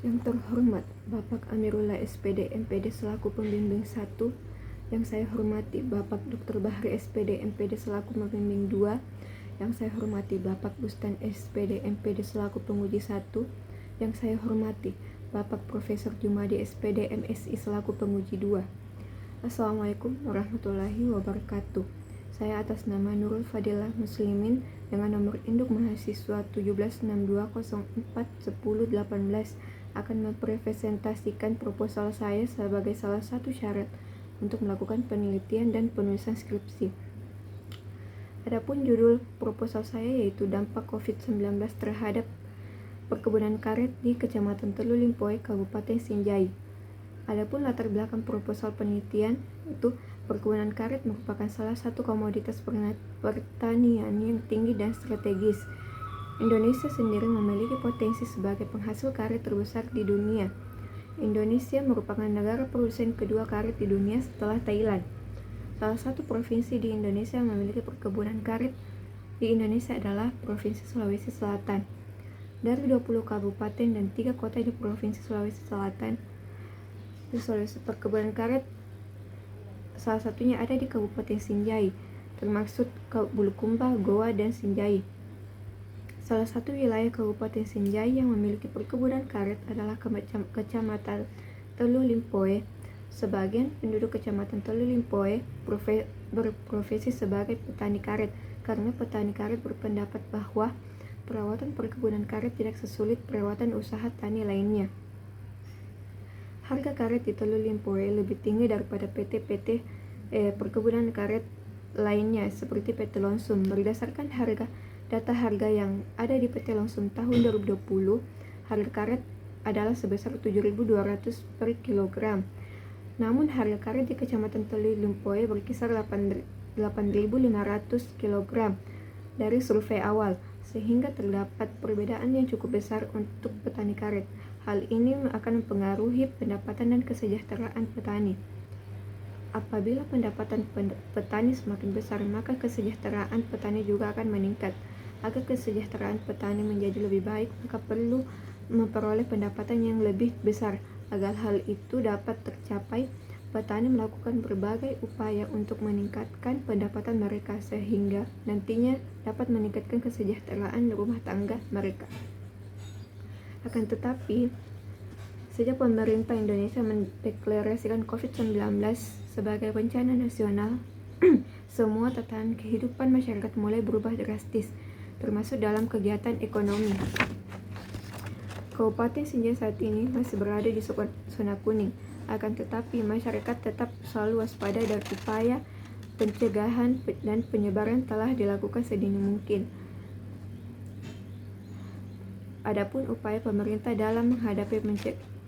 Yang terhormat Bapak Amirullah SPD MPD selaku pembimbing 1, yang saya hormati Bapak Dr. Bahri SPD MPD selaku pembimbing 2, yang saya hormati Bapak Bustan SPD MPD selaku penguji 1, yang saya hormati Bapak Profesor Jumadi SPD MSI selaku penguji 2. Assalamualaikum warahmatullahi wabarakatuh. Saya atas nama Nurul Fadilah Muslimin dengan nomor induk mahasiswa 1762041018 akan mempresentasikan proposal saya sebagai salah satu syarat untuk melakukan penelitian dan penulisan skripsi. Adapun judul proposal saya yaitu dampak COVID-19 terhadap perkebunan karet di Kecamatan Telu Limpoe, Kabupaten Sinjai. Adapun latar belakang proposal penelitian itu perkebunan karet merupakan salah satu komoditas pertanian yang tinggi dan strategis. Indonesia sendiri memiliki potensi sebagai penghasil karet terbesar di dunia. Indonesia merupakan negara produsen kedua karet di dunia setelah Thailand. Salah satu provinsi di Indonesia yang memiliki perkebunan karet di Indonesia adalah Provinsi Sulawesi Selatan. Dari 20 kabupaten dan 3 kota di Provinsi Sulawesi Selatan, perkebunan karet salah satunya ada di Kabupaten Sinjai, termasuk Bulukumba, Goa, dan Sinjai. Salah satu wilayah Kabupaten Sinjai yang memiliki perkebunan karet adalah Kecamatan Telu Limpoe. Sebagian penduduk Kecamatan Telu Limpoe berprofesi sebagai petani karet, karena petani karet berpendapat bahwa perawatan perkebunan karet tidak sesulit perawatan usaha tani lainnya. Harga karet di Telu Limpoe lebih tinggi daripada PT-PT perkebunan karet lainnya seperti PT Lonsum. Berdasarkan data harga yang ada di PT Lonsum tahun 2020, harga karet adalah sebesar 7.200 per kilogram. Namun harga karet di Kecamatan Telu Limpoe berkisar 8.500 kilogram dari survei awal, sehingga terdapat perbedaan yang cukup besar untuk petani karet. Hal ini akan mempengaruhi pendapatan dan kesejahteraan petani. Apabila pendapatan petani semakin besar, maka kesejahteraan petani juga akan meningkat. Agar kesejahteraan petani menjadi lebih baik, maka perlu memperoleh pendapatan yang lebih besar. Agar hal itu dapat tercapai, petani melakukan berbagai upaya untuk meningkatkan pendapatan mereka sehingga nantinya dapat meningkatkan kesejahteraan rumah tangga mereka. Akan tetapi, sejak pemerintah Indonesia mendeklarasikan COVID-19 sebagai bencana nasional, semua tatanan kehidupan masyarakat mulai berubah drastis, termasuk dalam kegiatan ekonomi. Kabupaten Sinjai saat ini masih berada di zona kuning, akan tetapi masyarakat tetap selalu waspada dan upaya pencegahan dan penyebaran telah dilakukan sedini mungkin. Adapun upaya pemerintah dalam menghadapi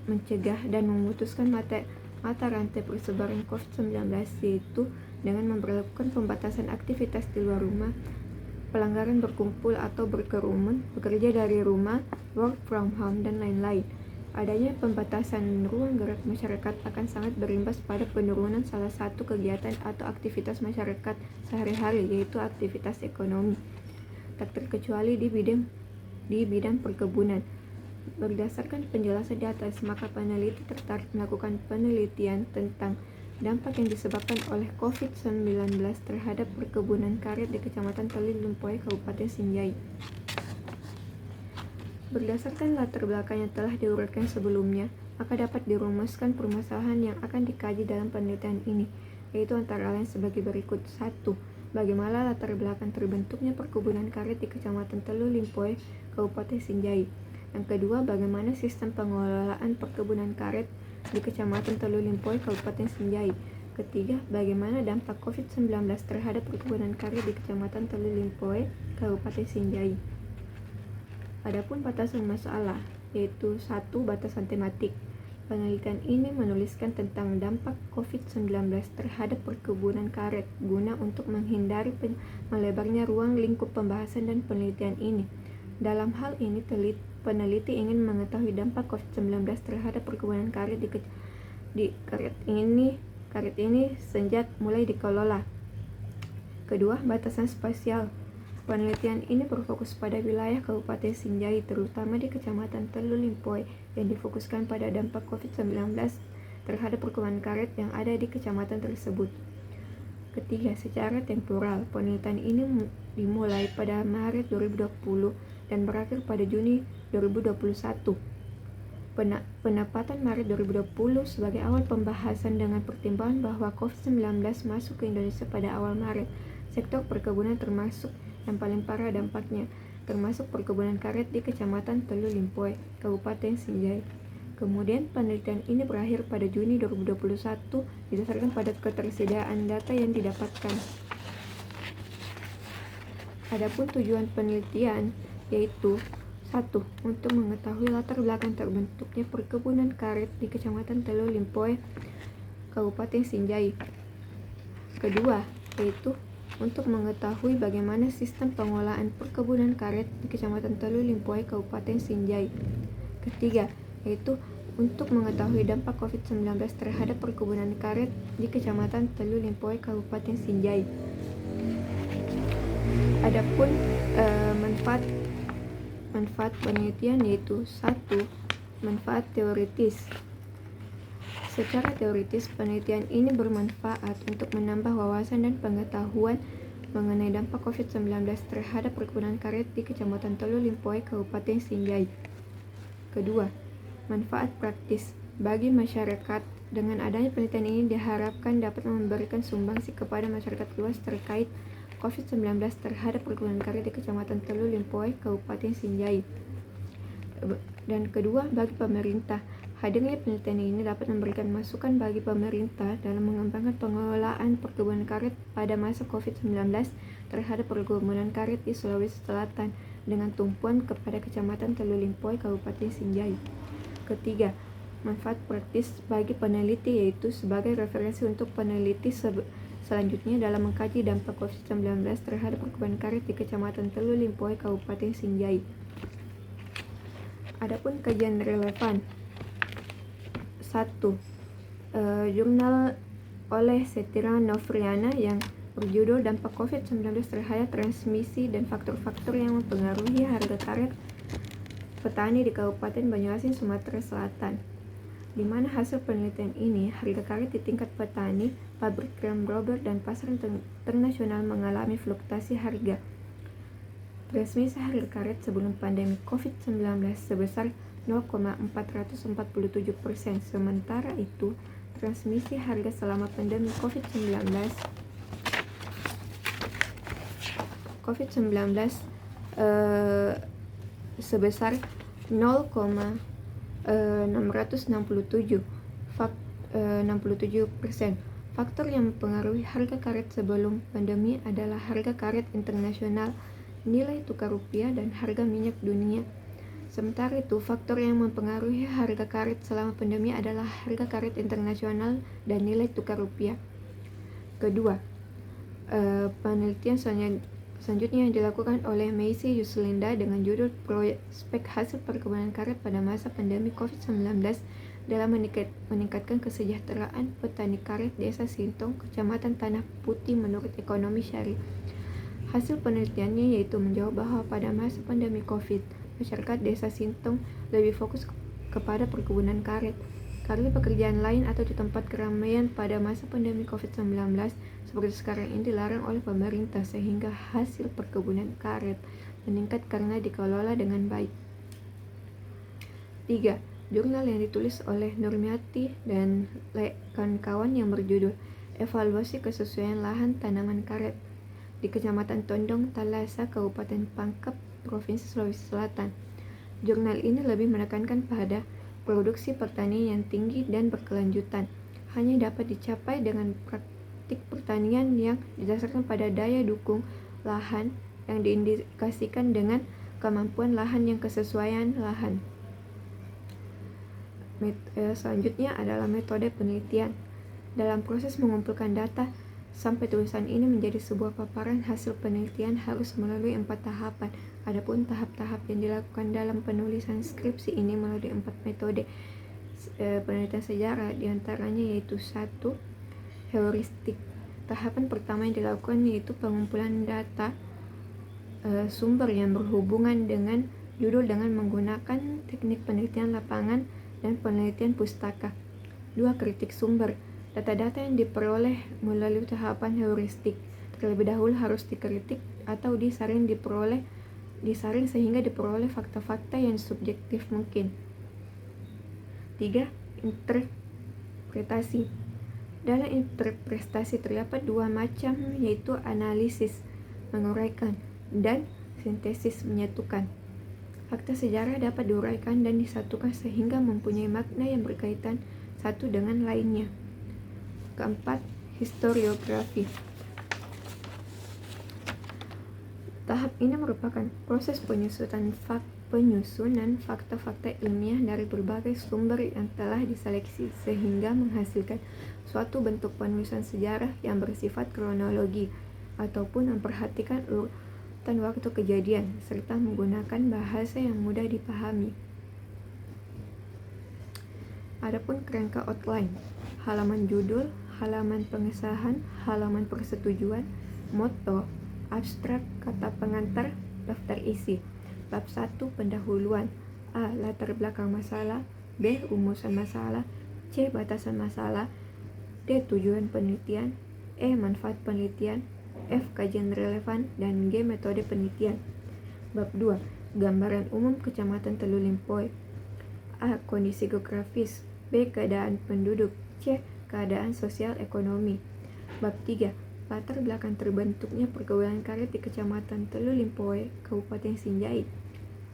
mencegah dan memutuskan mata rantai persebaran COVID-19 yaitu dengan memperlakukan pembatasan aktivitas di luar rumah, pelanggaran berkumpul atau berkerumun, bekerja dari rumah, work from home, dan lain-lain. Adanya pembatasan ruang gerak masyarakat akan sangat berimbas pada penurunan salah satu kegiatan atau aktivitas masyarakat sehari-hari, yaitu aktivitas ekonomi, tak terkecuali di bidang perkebunan. Berdasarkan penjelasan di atas, maka peneliti tertarik melakukan penelitian tentang dampak yang disebabkan oleh COVID-19 terhadap perkebunan karet di Kecamatan Telu Limpoe, Kabupaten Sinjai. Berdasarkan latar belakang yang telah diuraikan sebelumnya, maka dapat dirumuskan permasalahan yang akan dikaji dalam penelitian ini, yaitu antara lain sebagai berikut. 1. Bagaimana latar belakang terbentuknya perkebunan karet di Kecamatan Telu Limpoe, Kabupaten Sinjai. Yang kedua, bagaimana sistem pengelolaan perkebunan karet di Kecamatan Telu Limpoe, Kabupaten Sinjai. Ketiga, bagaimana dampak COVID-19 terhadap perkebunan karet di Kecamatan Telu Limpoe, Kabupaten Sinjai. Adapun batasan masalah, yaitu 1. Batasan tematik. Penelitian ini menuliskan tentang dampak COVID-19 terhadap perkebunan karet guna untuk menghindari melebarnya ruang lingkup pembahasan dan penelitian ini. Dalam hal ini, peneliti ingin mengetahui dampak COVID-19 terhadap perkebunan karet di karet ini sejak mulai dikelola. Kedua, batasan spasial. Penelitian ini berfokus pada wilayah Kabupaten Sinjai, terutama di Kecamatan Telu Limpoy, yang difokuskan pada dampak COVID-19 terhadap perkebunan karet yang ada di kecamatan tersebut. Ketiga, secara temporal, penelitian ini dimulai pada Maret 2020 dan berakhir pada Juni 2021. Penempatan Maret 2020 sebagai awal pembahasan dengan pertimbangan bahwa COVID-19 masuk ke Indonesia pada awal Maret. Sektor perkebunan termasuk yang paling parah dampaknya, termasuk perkebunan karet di Kecamatan Telu Limpoy, Kabupaten Sinjai. Kemudian penelitian ini berakhir pada Juni 2021 didasarkan pada ketersediaan data yang didapatkan. Adapun tujuan penelitian yaitu 1. Untuk mengetahui latar belakang terbentuknya perkebunan karet di Kecamatan Telu Limpoy, Kabupaten Sinjai. Kedua, yaitu untuk mengetahui bagaimana sistem pengolahan perkebunan karet di Kecamatan Telu Limpoy, Kabupaten Sinjai. Ketiga, yaitu untuk mengetahui dampak COVID-19 terhadap perkebunan karet di Kecamatan Telu Limpoy, Kabupaten Sinjai. Adapun manfaat penelitian yaitu 1. Manfaat teoritis. Secara teoritis, penelitian ini bermanfaat untuk menambah wawasan dan pengetahuan mengenai dampak COVID-19 terhadap perkebunan karet di Kecamatan Telu Limpoy, Kabupaten Sinjai. Kedua, manfaat praktis bagi masyarakat. Dengan adanya penelitian ini diharapkan dapat memberikan sumbangsi kepada masyarakat luas terkait COVID-19 terhadap perkebunan karet di Kecamatan Telu Limpoy, Kabupaten Sinjai. Dan kedua, bagi pemerintah. Hadirnya penelitian ini dapat memberikan masukan bagi pemerintah dalam mengembangkan pengelolaan perkebunan karet pada masa COVID-19 terhadap perkebunan karet di Sulawesi Selatan dengan tumpuan kepada Kecamatan Telu Limpoy, Kabupaten Sinjai. Ketiga, manfaat praktis bagi peneliti yaitu sebagai referensi untuk peneliti selanjutnya dalam mengkaji dampak COVID-19 terhadap perkebunan karet di Kecamatan Telu Limpoy, Kabupaten Sinjai. Adapun kajian relevan. 1. Jurnal oleh Setira Novriana yang berjudul Dampak COVID-19 terhadap transmisi dan faktor-faktor yang mempengaruhi harga karet petani di Kabupaten Banyuasin, Sumatera Selatan, di mana hasil penelitian ini harga karet di tingkat petani, pabrik rem rubber, dan pasar internasional mengalami fluktuasi harga. Transmisi harga karet sebelum pandemi COVID-19 sebesar 0,447%, sementara itu transmisi harga selama pandemi COVID-19 sebesar 0,667%. Faktor yang mempengaruhi harga karet sebelum pandemi adalah harga karet internasional, nilai tukar rupiah, dan harga minyak dunia. Sementara itu, faktor yang mempengaruhi harga karet selama pandemi adalah harga karet internasional dan nilai tukar rupiah. Kedua, penelitian selanjutnya yang dilakukan oleh Meisi Yuslinda dengan judul Prospek Hasil Perkebunan Karet pada Masa Pandemi COVID-19 dalam meningkatkan kesejahteraan petani karet Desa Sintong, Kecamatan Tanah Putih menurut ekonomi syari. Hasil penelitiannya yaitu menjawab bahwa pada masa pandemi COVID, masyarakat Desa Sintong lebih fokus kepada perkebunan karet karena pekerjaan lain atau di tempat keramaian pada masa pandemi COVID-19 seperti sekarang ini dilarang oleh pemerintah, sehingga hasil perkebunan karet meningkat karena dikelola dengan baik. 3. Jurnal yang ditulis oleh Nurmiati dan kawan-kawan yang berjudul Evaluasi Kesesuaian Lahan Tanaman Karet di Kecamatan Tondong, Talasa, Kabupaten Pangkep, Provinsi Sulawesi Selatan. Jurnal ini lebih menekankan pada produksi pertanian yang tinggi dan berkelanjutan hanya dapat dicapai dengan praktik pertanian yang didasarkan pada daya dukung lahan yang diindikasikan dengan kemampuan lahan yang kesesuaian lahan. Selanjutnya adalah metode penelitian. Dalam proses mengumpulkan data sampai tulisan ini menjadi sebuah paparan, hasil penelitian harus melalui 4 tahapan. Adapun tahap-tahap yang dilakukan dalam penulisan skripsi ini melalui 4 metode penelitian sejarah, diantaranya yaitu 1. Heuristik. Tahapan pertama yang dilakukan yaitu pengumpulan data sumber yang berhubungan dengan judul dengan menggunakan teknik penelitian lapangan dan penelitian pustaka. 2. Kritik sumber. Data-data yang diperoleh melalui tahapan heuristik terlebih dahulu harus dikritik atau disaring sehingga diperoleh fakta-fakta yang subjektif mungkin. 3. Interpretasi. Dalam interpretasi terdapat dua macam, yaitu analisis menguraikan dan sintesis menyatukan. Fakta sejarah dapat diuraikan dan disatukan sehingga mempunyai makna yang berkaitan satu dengan lainnya. 4. Historiografi. Tahap ini merupakan proses penyusunan fakta-fakta ilmiah dari berbagai sumber yang telah diseleksi sehingga menghasilkan suatu bentuk penulisan sejarah yang bersifat kronologi ataupun memperhatikan urutan waktu kejadian serta menggunakan bahasa yang mudah dipahami. Adapun kerangka outline, halaman judul, halaman pengesahan, halaman persetujuan, motto, abstrak, kata pengantar, daftar isi. Bab 1 pendahuluan. A. Latar belakang masalah. B. Rumusan masalah. C. Batasan masalah. D. Tujuan penelitian. E. Manfaat penelitian. F. Kajian relevan. Dan G. Metode penelitian. Bab 2 gambaran umum Kecamatan Telu Limpoe. A. Kondisi geografis. B. Keadaan penduduk. C. Keadaan sosial ekonomi. Bab 3 latar belakang terbentuknya perkebunan karet di Kecamatan Telu Limpoe, Kabupaten Sinjai.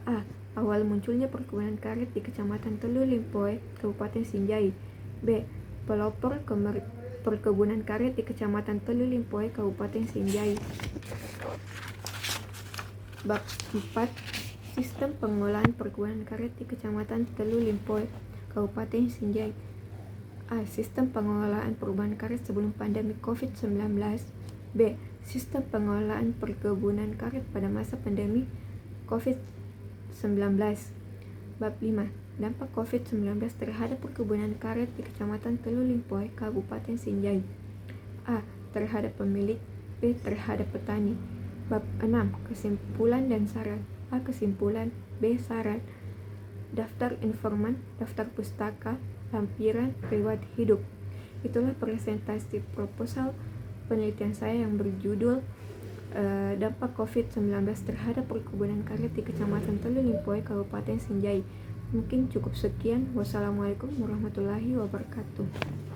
A. Awal munculnya perkebunan karet di Kecamatan Telu Limpoe, Kabupaten Sinjai. B. Pelopor perkebunan karet di Kecamatan Telu Limpoe, Kabupaten Sinjai. Bab 4 sistem pengolahan perkebunan karet di Kecamatan Telu Limpoe, Kabupaten Sinjai. A. Sistem pengelolaan perkebunan karet sebelum pandemi COVID-19. B. Sistem pengelolaan perkebunan karet pada masa pandemi COVID-19. Bab 5 dampak COVID-19 terhadap perkebunan karet di Kecamatan Telu Limpoe, Kabupaten Sinjai. A. Terhadap pemilik. B. Terhadap petani. Bab 6 kesimpulan dan saran. A. Kesimpulan. B. Saran. Daftar informan, daftar pustaka, lampiran, riwayat hidup. Itulah presentasi proposal penelitian saya yang berjudul dampak COVID-19 terhadap perkebunan karet di Kecamatan Telu Limpoe, Kabupaten Sinjai. Mungkin cukup sekian. Wassalamualaikum warahmatullahi wabarakatuh.